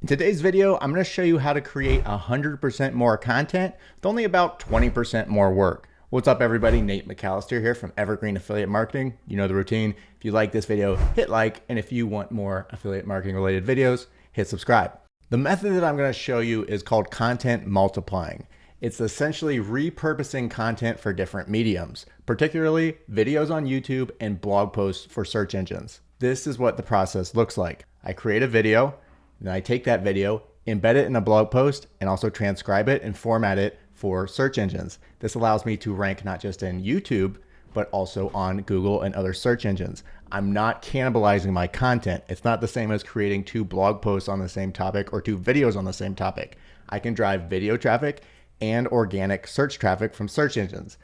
In today's video, I'm going to show you how to create 100% more content with only about 20% more work. What's up everybody, Nate McAllister here from Evergreen Affiliate Marketing. You know the routine. If you like this video, hit like, and if you want more affiliate marketing related videos, hit subscribe. The method that I'm going to show you is called content multiplying. It's essentially repurposing content for different mediums, particularly videos on YouTube and blog posts for search engines. This is what the process looks like. I create a video, then I take that video, embed it in a blog post, and also transcribe it and format it for search engines. This allows me to rank not just in YouTube, but also on Google and other search engines. I'm not cannibalizing my content. It's not the same as creating 2 blog posts on the same topic or 2 videos on the same topic. I can drive video traffic and organic search traffic from search engines.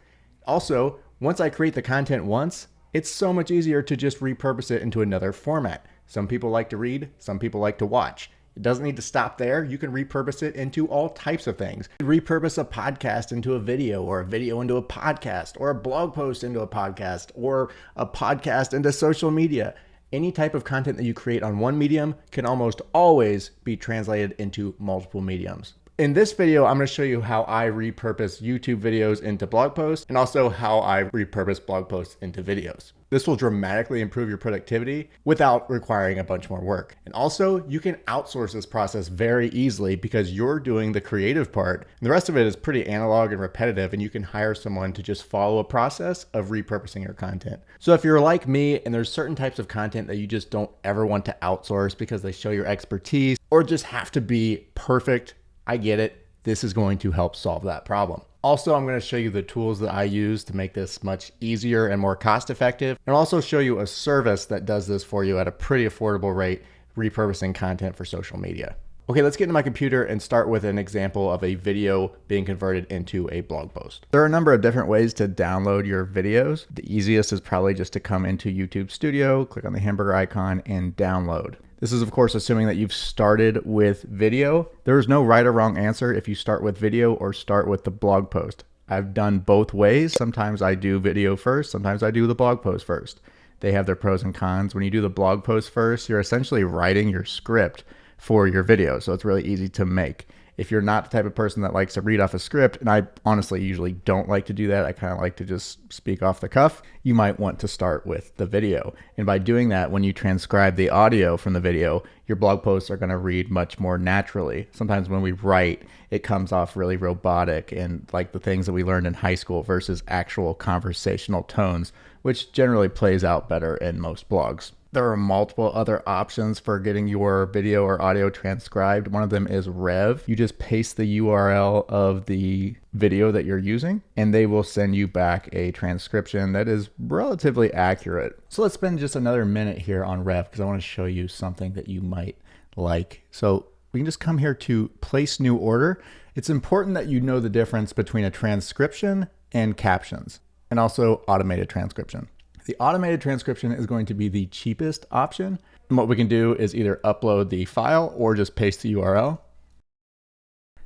Also, once I create the content once, it's so much easier to just repurpose it into another format. Some people like to read, some people like to watch. It doesn't need to stop there. You can repurpose it into all types of things. You can repurpose a podcast into a video, or a video into a podcast, or a blog post into a podcast, or a podcast into social media. Any type of content that you create on one medium can almost always be translated into multiple mediums. In this video, I'm going to show you how I repurpose YouTube videos into blog posts and also how I repurpose blog posts into videos. This will dramatically improve your productivity without requiring a bunch more work. And also, you can outsource this process very easily because you're doing the creative part and the rest of it is pretty analog and repetitive, and you can hire someone to just follow a process of repurposing your content. So if you're like me and there's certain types of content that you just don't ever want to outsource because they show your expertise or just have to be perfect, I get it. This is going to help solve that problem. Also, I'm going to show you the tools that I use to make this much easier and more cost effective, and also show you a service that does this for you at a pretty affordable rate, repurposing content for social media. Okay, let's get into my computer and start with an example of a video being converted into a blog post. There are a number of different ways to download your videos. The easiest is probably just to come into YouTube Studio, click on the hamburger icon, and download. This is of course assuming that you've started with video. There is no right or wrong answer if you start with video or start with the blog post. I've done both ways. Sometimes I do video first, sometimes I do the blog post first. They have their pros and cons. When you do the blog post first, you're essentially writing your script for your video, so it's really easy to make. If you're not the type of person that likes to read off a script, and I honestly usually don't like to do that, I kind of like to just speak off the cuff, you might want to start with the video. And by doing that, when you transcribe the audio from the video, your blog posts are going to read much more naturally. Sometimes when we write, it comes off really robotic and like the things that we learned in high school versus actual conversational tones, which generally plays out better in most blogs. There are multiple other options for getting your video or audio transcribed. One of them is Rev. You just paste the URL of the video that you're using, and they will send you back a transcription that is relatively accurate. So let's spend just another minute here on Rev because I want to show you something that you might like. So we can just come here to place new order. It's important that you know the difference between a transcription and captions, and also automated transcription. The automated transcription is going to be the cheapest option. And what we can do is either upload the file or just paste the URL.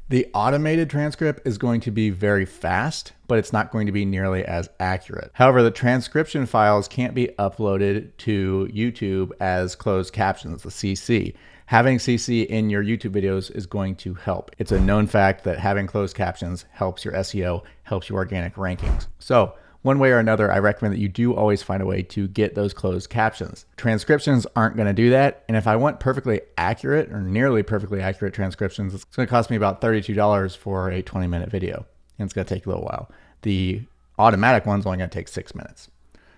The automated transcript is going to be very fast, but it's not going to be nearly as accurate. However, the transcription files can't be uploaded to YouTube as closed captions, the CC. Having CC in your YouTube videos is going to help. It's a known fact that having closed captions helps your SEO, helps your organic rankings. So one way or another, I recommend that you do always find a way to get those closed captions. Transcriptions aren't going to do that. And if I want perfectly accurate or nearly perfectly accurate transcriptions, it's going to cost me about $32 for a 20-minute video. And it's going to take a little while. The automatic one's only going to take 6 minutes.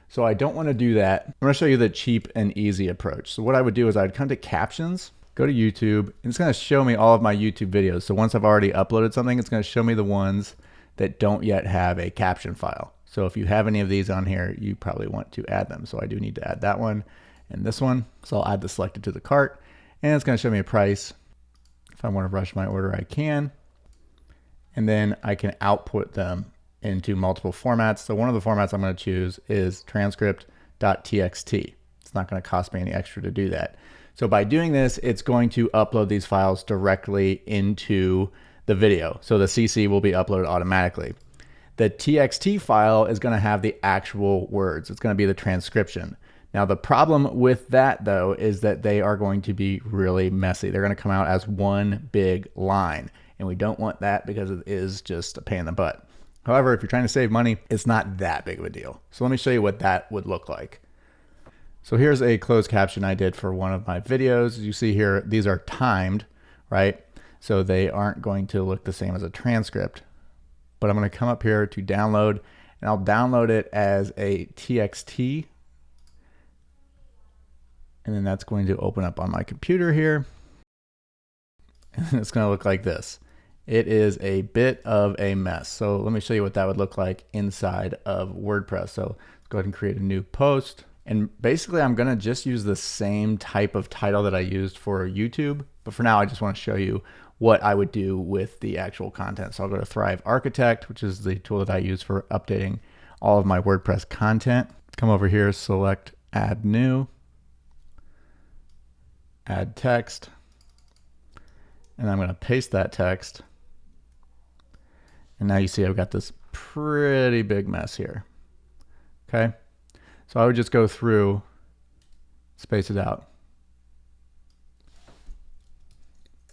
So I don't want to do that. I'm going to show you the cheap and easy approach. So what I would do is I'd come to Captions, go to YouTube, and it's going to show me all of my YouTube videos. So once I've already uploaded something, it's going to show me the ones that don't yet have a caption file. So if you have any of these on here, you probably want to add them. So I do need to add that one and this one. So I'll add the selected to the cart, and it's going to show me a price. If I want to rush my order, I can. And then I can output them into multiple formats. So one of the formats I'm going to choose is transcript.txt. It's not going to cost me any extra to do that. So by doing this, it's going to upload these files directly into the video. So the CC will be uploaded automatically. The TXT file is going to have the actual words. It's going to be the transcription. Now, the problem with that though is that they are going to be really messy. They're going to come out as one big line, and we don't want that because it is just a pain in the butt. However, if you're trying to save money, it's not that big of a deal. So let me show you what that would look like. So here's a closed caption I did for one of my videos. As you see here, these are timed, right? So they aren't going to look the same as a transcript. But I'm going to come up here to download, and I'll download it as a TXT. And then that's going to open up on my computer here. And it's going to look like this. It is a bit of a mess. So let me show you what that would look like inside of WordPress. So let's go ahead and create a new post. And basically I'm going to just use the same type of title that I used for YouTube. But for now, I just want to show you what I would do with the actual content. So I'll go to Thrive Architect, which is the tool that I use for updating all of my WordPress content. Come over here, select Add New, Add Text, and I'm going to paste that text. And now you see I've got this pretty big mess here. Okay, so I would just go through, space it out.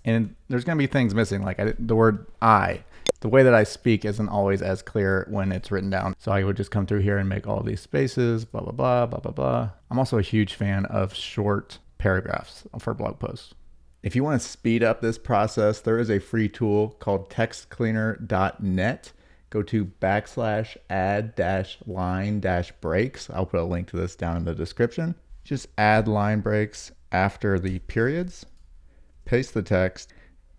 And there's going to be things missing, like the word I. The way that I speak isn't always as clear when it's written down. So I would just come through here and make all these spaces, blah, blah, blah, blah, blah, blah. I'm also a huge fan of short paragraphs for blog posts. If you want to speed up this process, there is a free tool called TextCleaner.net. Go to /add-line-breaks. I'll put a link to this down in the description. Just add line breaks after the periods. Paste the text,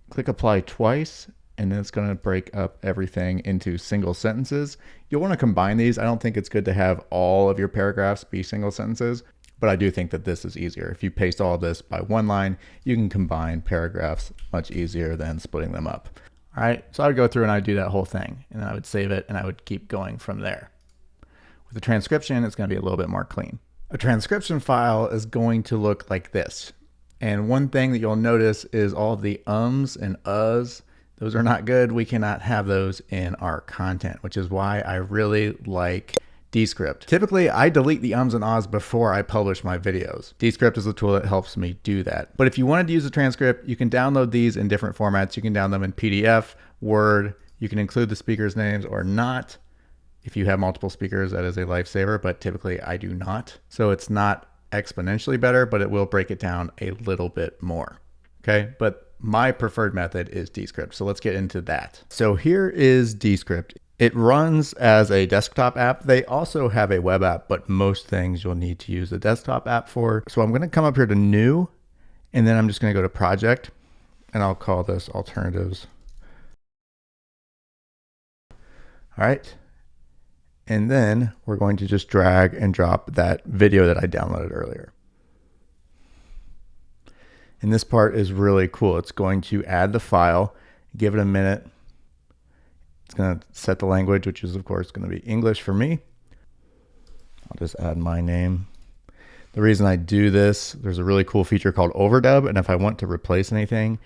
click apply twice, and then it's going to break up everything into single sentences. You'll want to combine these. I don't think it's good to have all of your paragraphs be single sentences, but I do think that this is easier. If you paste all of this by one line, you can combine paragraphs much easier than splitting them up. All right, so I would go through and I'd do that whole thing, and then I would save it and I would keep going from there. With the transcription, it's going to be a little bit more clean. A transcription file is going to look like this. And one thing that you'll notice is all of the ums and uhs. Those are not good. We cannot have those in our content, which is why I really like Descript. Typically, I delete the ums and ahs before I publish my videos. Descript is a tool that helps me do that. But if you wanted to use a transcript, you can download these in different formats. You can download them in PDF, Word. You can include the speakers' names or not. If you have multiple speakers, that is a lifesaver, but typically I do not. So it's not exponentially better, but it will break it down a little bit more. Okay, but my preferred method is Descript. So let's get into that. So here is Descript. It runs as a desktop app. They also have a web app, but most things you'll need to use the desktop app for. So I'm going to come up here to New, and then I'm just going to go to Project, and I'll call this Alternatives. All right. And then we're going to just drag and drop that video that I downloaded earlier. And this part is really cool. It's going to add the file, give it a minute. It's going to set the language, which is of course going to be English for me. I'll just add my name. The reason I do this, there's a really cool feature called overdub. And if I want to replace anything,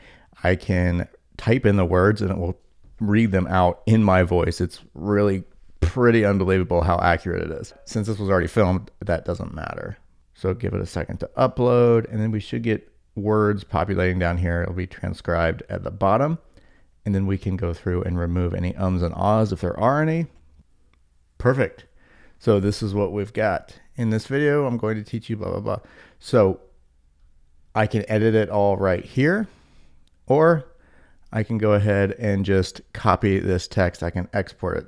I can type in the words and it will read them out in my voice. It's really pretty unbelievable how accurate it is. Since this was already filmed, that doesn't matter. So give it a second to upload, and then we should get words populating down here. It'll be transcribed at the bottom, and then we can go through and remove any ums and ahs if there are any. Perfect. So this is what we've got. In this video, I'm going to teach you blah, blah, blah. So I can edit it all right here, or I can go ahead and just copy this text. I can export it.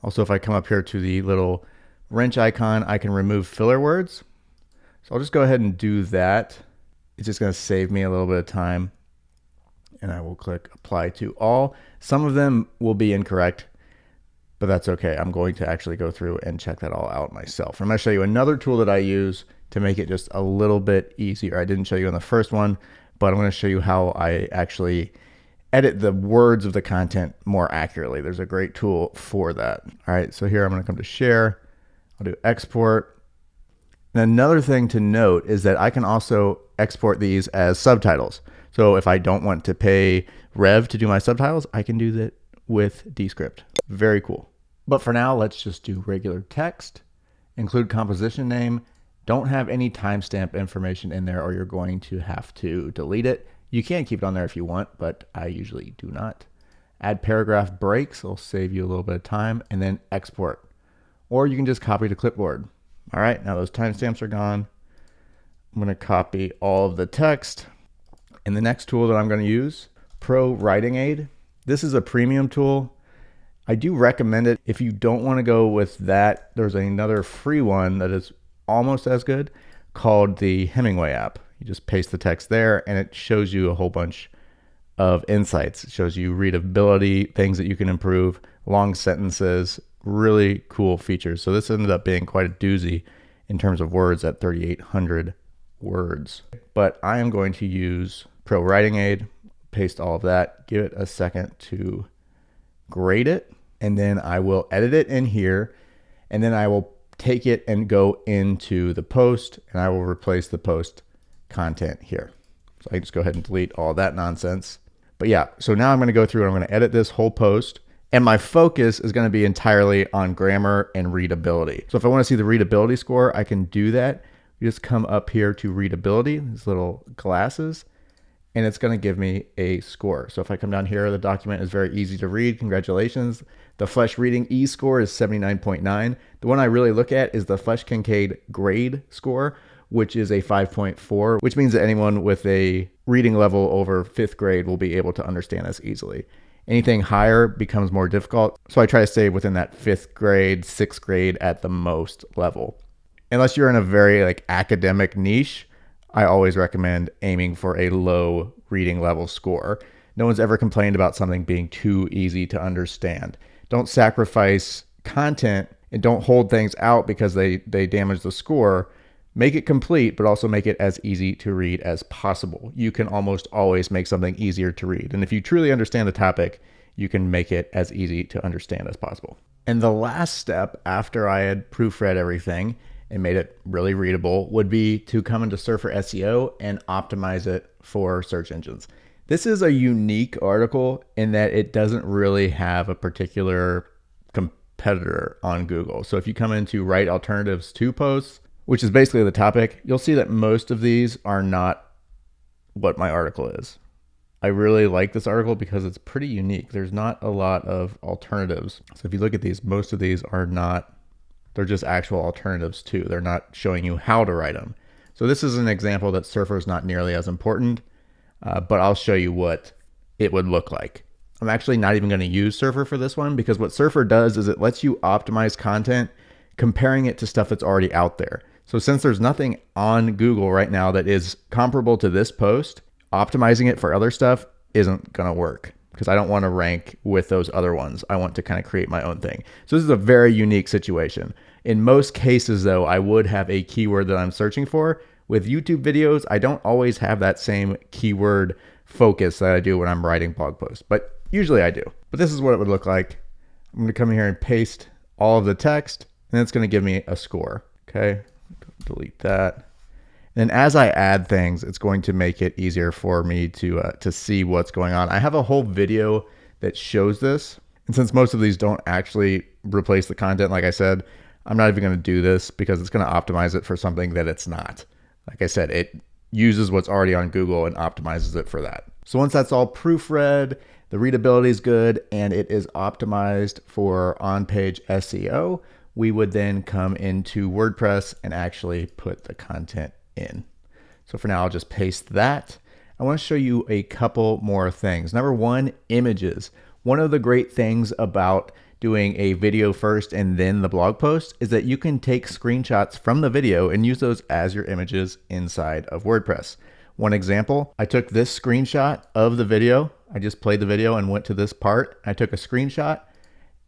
Also, if I come up here to the little wrench icon, I can remove filler words. So I'll just go ahead and do that. It's just going to save me a little bit of time. And I will click Apply to All. Some of them will be incorrect, but that's okay. I'm going to actually go through and check that all out myself. I'm going to show you another tool that I use to make it just a little bit easier. I didn't show you on the first one, but I'm going to show you how I actually edit the words of the content more accurately. There's a great tool for that. All right, so here I'm going to come to Share. I'll do Export. And another thing to note is that I can also export these as subtitles. So if I don't want to pay Rev to do my subtitles, I can do that with Descript. Very cool. But for now, let's just do regular text. include composition name. Don't have any timestamp information in there or you're going to have to delete it. You can keep it on there if you want, but I usually do not. Add paragraph breaks, it'll save you a little bit of time, and then export. Or you can just copy to clipboard. All right, now those timestamps are gone. I'm gonna copy all of the text. And the next tool that I'm gonna use, ProWritingAid. This is a premium tool. I do recommend it. If you don't wanna go with that, there's another free one that is almost as good called the Hemingway app. You just paste the text there and it shows you a whole bunch of insights. It shows you readability, things that you can improve, long sentences, really cool features. So this ended up being quite a doozy in terms of words at 3,800 words. But I am going to use ProWritingAid, paste all of that, give it a second to grade it, and then I will edit it in here, and then I will take it and go into the post, and I will replace the post content here. So I can just go ahead and delete all that nonsense. But yeah, so now I'm gonna go through and I'm gonna edit this whole post, and my focus is gonna be entirely on grammar and readability. So if I wanna see the readability score, I can do that. You just come up here to readability, these little glasses, and it's gonna give me a score. So if I come down here, the document is very easy to read, congratulations. The Flesch Reading E score is 79.9. The one I really look at is the Flesch Kincaid grade score, which is a 5.4, which means that anyone with a reading level over 5th grade will be able to understand this easily. Anything higher becomes more difficult. So I try to stay within that 5th grade, 6th grade at the most level. Unless you're in a very academic niche, I always recommend aiming for a low reading level score. No one's ever complained about something being too easy to understand. Don't sacrifice content and don't hold things out because they damage the score. Make it complete, but also make it as easy to read as possible. You can almost always make something easier to read. And if you truly understand the topic, you can make it as easy to understand as possible. And the last step after I had proofread everything and made it really readable would be to come into Surfer SEO and optimize it for search engines. This is a unique article in that it doesn't really have a particular competitor on Google. So if you come into Write Alternatives to Posts, which is basically the topic, you'll see that most of these are not what my article is. I really like this article because it's pretty unique. There's not a lot of alternatives. So if you look at these, most of these are not, they're just actual alternatives too. They're not showing you how to write them. So this is an example that Surfer is not nearly as important, but I'll show you what it would look like. I'm actually not even going to use Surfer for this one because what Surfer does is it lets you optimize content comparing it to stuff that's already out there. So since there's nothing on Google right now that is comparable to this post, optimizing it for other stuff isn't gonna work because I don't want to rank with those other ones. I want to kind of create my own thing. So this is a very unique situation. In most cases though, I would have a keyword that I'm searching for. With YouTube videos, I don't always have that same keyword focus that I do when I'm writing blog posts, but usually I do. But this is what it would look like. I'm gonna come here and paste all of the text and it's gonna give me a score, okay? Delete that. And as I add things, it's going to make it easier for me to see what's going on. I have a whole video that shows this. And since most of these don't actually replace the content, like I said, I'm not even going to do this because it's going to optimize it for something that it's not. Like I said, it uses what's already on Google and optimizes it for that. So once that's all proofread, the readability is good, and it is optimized for on-page SEO, we would then come into WordPress and actually put the content in. So for now, I'll just paste that. I want to show you a couple more things. Number one, images. One of the great things about doing a video first and then the blog post is that you can take screenshots from the video and use those as your images inside of WordPress. One example, I took this screenshot of the video. I just played the video and went to this part. I took a screenshot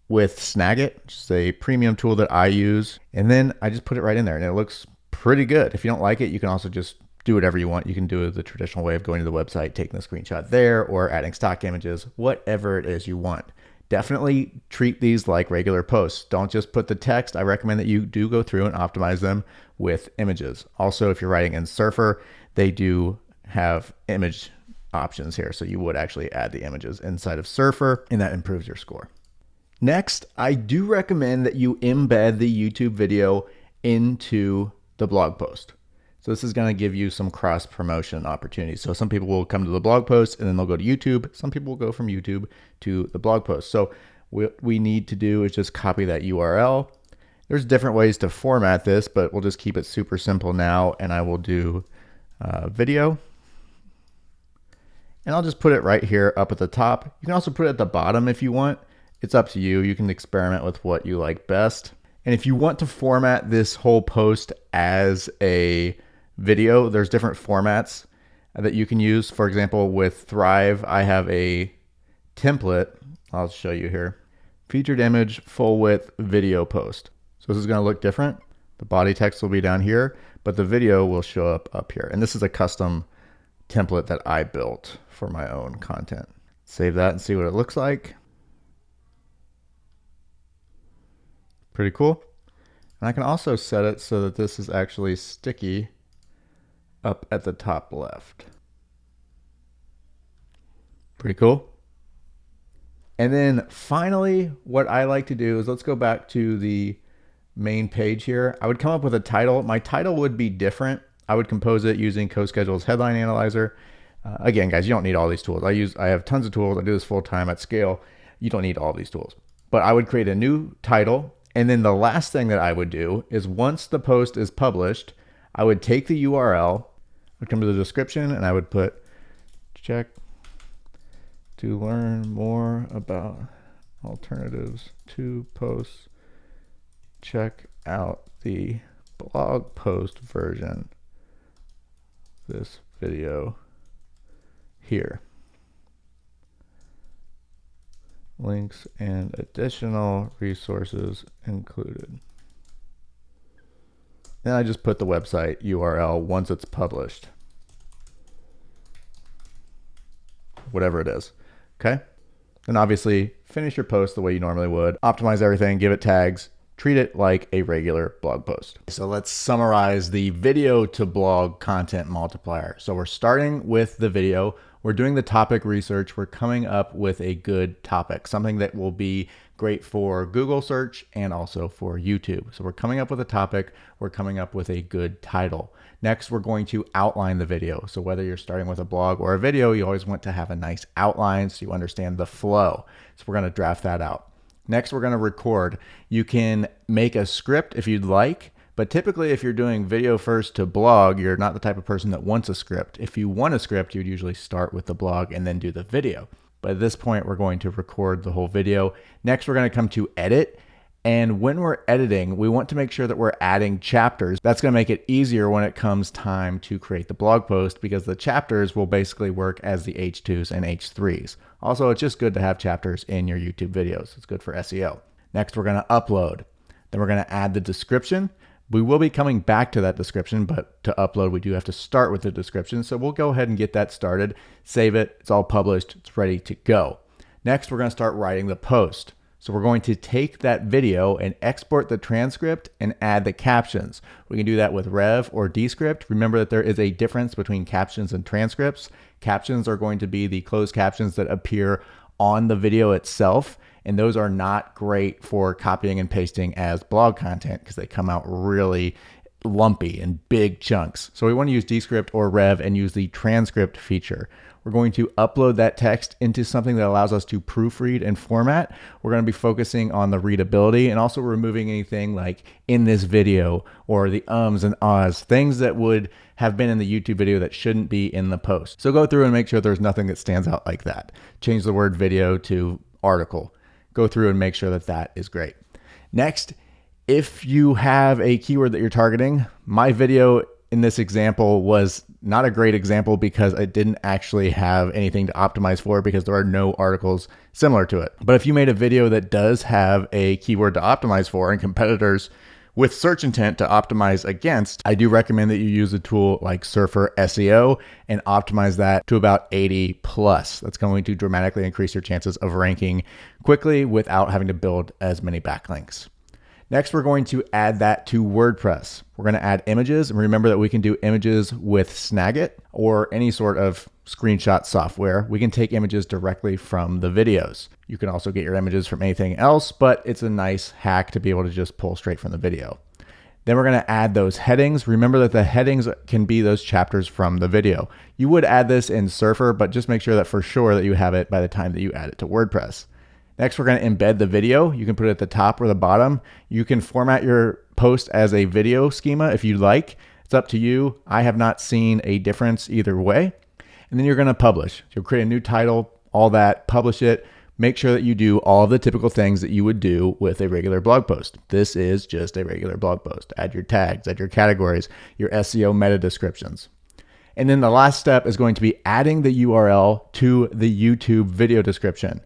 with Snagit, which is a premium tool that I use. And then I just put it right in there and it looks pretty good. If you don't like it, you can also just do whatever you want. You can do it the traditional way of going to the website, taking the screenshot there, or adding stock images, whatever it is you want. Definitely treat these like regular posts. Don't just put the text. I recommend that you do go through and optimize them with images. Also, if you're writing in Surfer, they do have image options here. So you would actually add the images inside of Surfer and that improves your score. Next, I do recommend that you embed the YouTube video into the blog post. So this is going to give you some cross promotion opportunities. So some people will come to the blog post and then they'll go to YouTube. Some people will go from YouTube to the blog post. So what we need to do is just copy that URL. There's different ways to format this, but we'll just keep it super simple now. And I will do video. And I'll just put it right here up at the top. You can also put it at the bottom if you want. It's up to you. You can experiment with what you like best. And if you want to format this whole post as a video, there's different formats that you can use. For example, with Thrive, I have a template. I'll show you here. Featured image, full width video post. So this is going to look different. The body text will be down here, but the video will show up here. And this is a custom template that I built for my own content. Save that and see what it looks like. Pretty cool. And I can also set it so that this is actually sticky up at the top left. Pretty cool. And then finally, what I like to do is let's go back to the main page here. I would come up with a title. My title would be different. I would compose it using CoSchedule's headline analyzer. Again, guys, you don't need all these tools. I have tons of tools. I do this full time at scale. You don't need all these tools. But I would create a new title. And then the last thing that I would do is once the post is published, I would take the URL, I'd come to the description, and I would put check to learn more about alternatives to posts. Check out the blog post version of this video here. Links and additional resources included. Then I just put the website URL once it's published. Whatever it is. Okay? Then obviously finish your post the way you normally would. Optimize everything, give it tags, treat it like a regular blog post. So let's summarize the video to blog content multiplier. So we're starting with the video. We're doing the topic research. We're coming up with a good topic, something that will be great for Google search and also for YouTube. So we're coming up with a topic. We're coming up with a good title. Next, we're going to outline the video. So whether you're starting with a blog or a video, you always want to have a nice outline so you understand the flow. So we're going to draft that out. Next, we're going to record. You can make a script if you'd like, but typically if you're doing video first to blog, you're not the type of person that wants a script. If you want a script, you'd usually start with the blog and then do the video. But at this point, we're going to record the whole video. Next, we're going to come to edit. And when we're editing, we want to make sure that we're adding chapters. That's going to make it easier when it comes time to create the blog post because the chapters will basically work as the H2s and H3s. Also, it's just good to have chapters in your YouTube videos. It's good for SEO. Next, we're going to upload. Then we're going to add the description. We will be coming back to that description, but to upload, we do have to start with the description. So we'll go ahead and get that started, save it. It's all published. It's ready to go. Next, we're going to start writing the post. So we're going to take that video and export the transcript and add the captions. We can do that with Rev or Descript. Remember that there is a difference between captions and transcripts. Captions are going to be the closed captions that appear on the video itself. And those are not great for copying and pasting as blog content because they come out really lumpy and big chunks. So we want to use Descript or Rev and use the transcript feature. We're going to upload that text into something that allows us to proofread and format. We're going to be focusing on the readability and also removing anything like in this video or the ums and ahs, things that would have been in the YouTube video that shouldn't be in the post. So go through and make sure there's nothing that stands out like that. Change the word video to article. Go through and make sure that that is great. Next, if you have a keyword that you're targeting, my video in this example was not a great example because it didn't actually have anything to optimize for because there are no articles similar to it. But if you made a video that does have a keyword to optimize for and competitors with search intent to optimize against, I do recommend that you use a tool like Surfer SEO and optimize that to about 80 plus. That's going to dramatically increase your chances of ranking quickly without having to build as many backlinks. Next, we're going to add that to WordPress. We're going to add images, and remember that we can do images with Snagit or any sort of screenshot software. We can take images directly from the videos. You can also get your images from anything else, but it's a nice hack to be able to just pull straight from the video. Then we're going to add those headings. Remember that the headings can be those chapters from the video. You would add this in Surfer, but just make sure that for sure that you have it by the time that you add it to WordPress. Next, we're going to embed the video. You can put it at the top or the bottom. You can format your post as a video schema if you like. It's up to you. I have not seen a difference either way. And then you're going to publish. You'll create a new title, all that, publish it. Make sure that you do all of the typical things that you would do with a regular blog post. This is just a regular blog post. Add your tags, add your categories, your SEO meta descriptions. And then the last step is going to be adding the URL to the YouTube video description.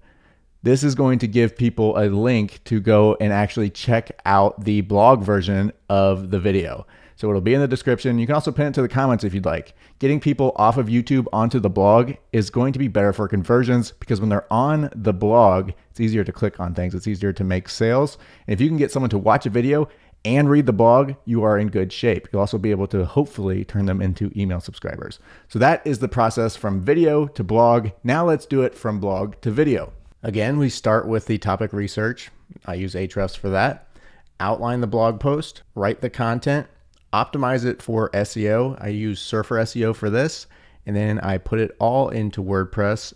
This is going to give people a link to go and actually check out the blog version of the video. So it'll be in the description. You can also pin it to the comments if you'd like. Getting people off of YouTube onto the blog is going to be better for conversions because when they're on the blog, it's easier to click on things. It's easier to make sales. And if you can get someone to watch a video and read the blog, you are in good shape. You'll also be able to hopefully turn them into email subscribers. So that is the process from video to blog. Now let's do it from blog to video. Again, we start with the topic research. I use Ahrefs for that. Outline the blog post, write the content, optimize it for SEO. I use Surfer SEO for this, and then I put it all into WordPress,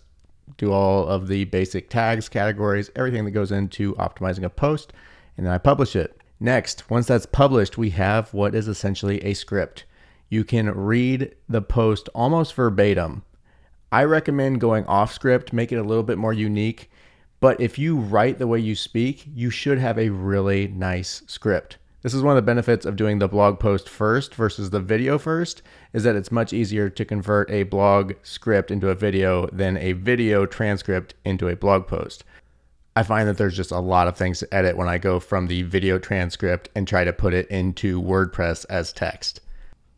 do all of the basic tags, categories, everything that goes into optimizing a post, and then I publish it. Next, once that's published, we have what is essentially a script. You can read the post almost verbatim. I recommend going off script, make it a little bit more unique, but if you write the way you speak, you should have a really nice script. This is one of the benefits of doing the blog post first versus the video first, is that it's much easier to convert a blog script into a video than a video transcript into a blog post. I find that there's just a lot of things to edit when I go from the video transcript and try to put it into WordPress as text.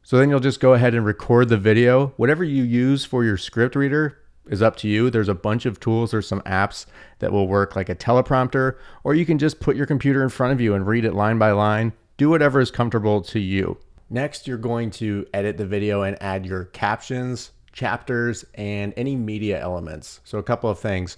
So then you'll just go ahead and record the video. Whatever you use for your script reader is up to you. There's a bunch of tools. There's some apps that will work like a teleprompter, or you can just put your computer in front of you and read it line by line. Do whatever is comfortable to you. Next, you're going to edit the video and add your captions, chapters, and any media elements. So a couple of things.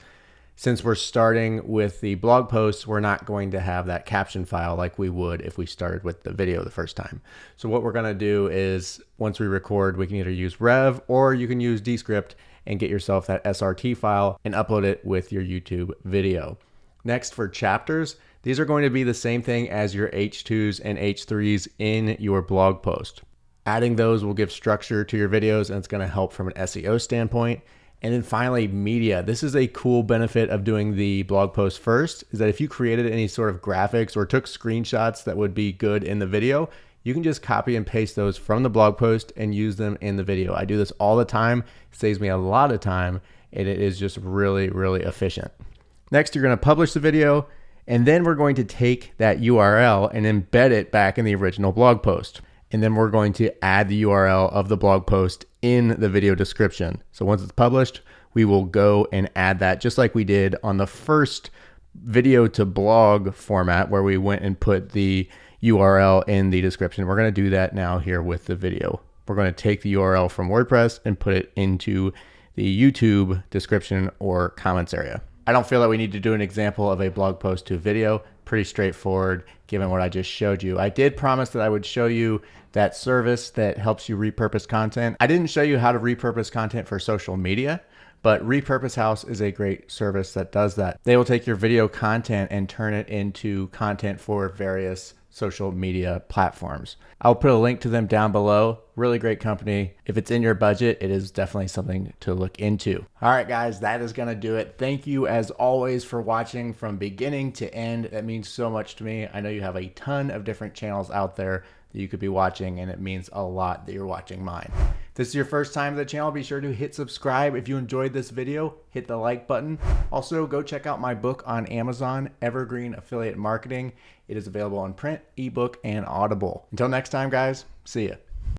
Since we're starting with the blog post, we're not going to have that caption file like we would if we started with the video the first time. So what we're going to do is once we record, we can either use Rev or you can use Descript and get yourself that SRT file and upload it with your YouTube video. Next, for chapters, these are going to be the same thing as your H2s and H3s in your blog post. Adding those will give structure to your videos and it's going to help from an SEO standpoint. And then finally, media. This is a cool benefit of doing the blog post first, is that if you created any sort of graphics or took screenshots that would be good in the video, you can just copy and paste those from the blog post and use them in the video. I do this all the time. It saves me a lot of time and it is just really, really efficient. Next, you're going to publish the video and then we're going to take that URL and embed it back in the original blog post. And then we're going to add the URL of the blog post in the video description. So once it's published, we will go and add that just like we did on the first video to blog format where we went and put the URL in the description. We're going to do that now here with the video. We're going to take the URL from WordPress and put it into the YouTube description or comments area. I don't feel that we need to do an example of a blog post to video. Pretty straightforward given what I just showed you. I did promise that I would show you that service that helps you repurpose content. I didn't show you how to repurpose content for social media, but Repurpose House is a great service that does that. They will take your video content and turn it into content for various social media platforms. I'll put a link to them down below. Really great company. If it's in your budget, it is definitely something to look into. All right, guys, that is going to do it. Thank you as always for watching from beginning to end. That means so much to me. I know you have a ton of different channels out there that you could be watching, and it means a lot that you're watching mine. If this is your first time to the channel, be sure to hit subscribe. If you enjoyed this video, hit the like button. Also, go check out my book on Amazon, Evergreen Affiliate Marketing. It is available on print, ebook, and Audible. Until next time, guys, see ya.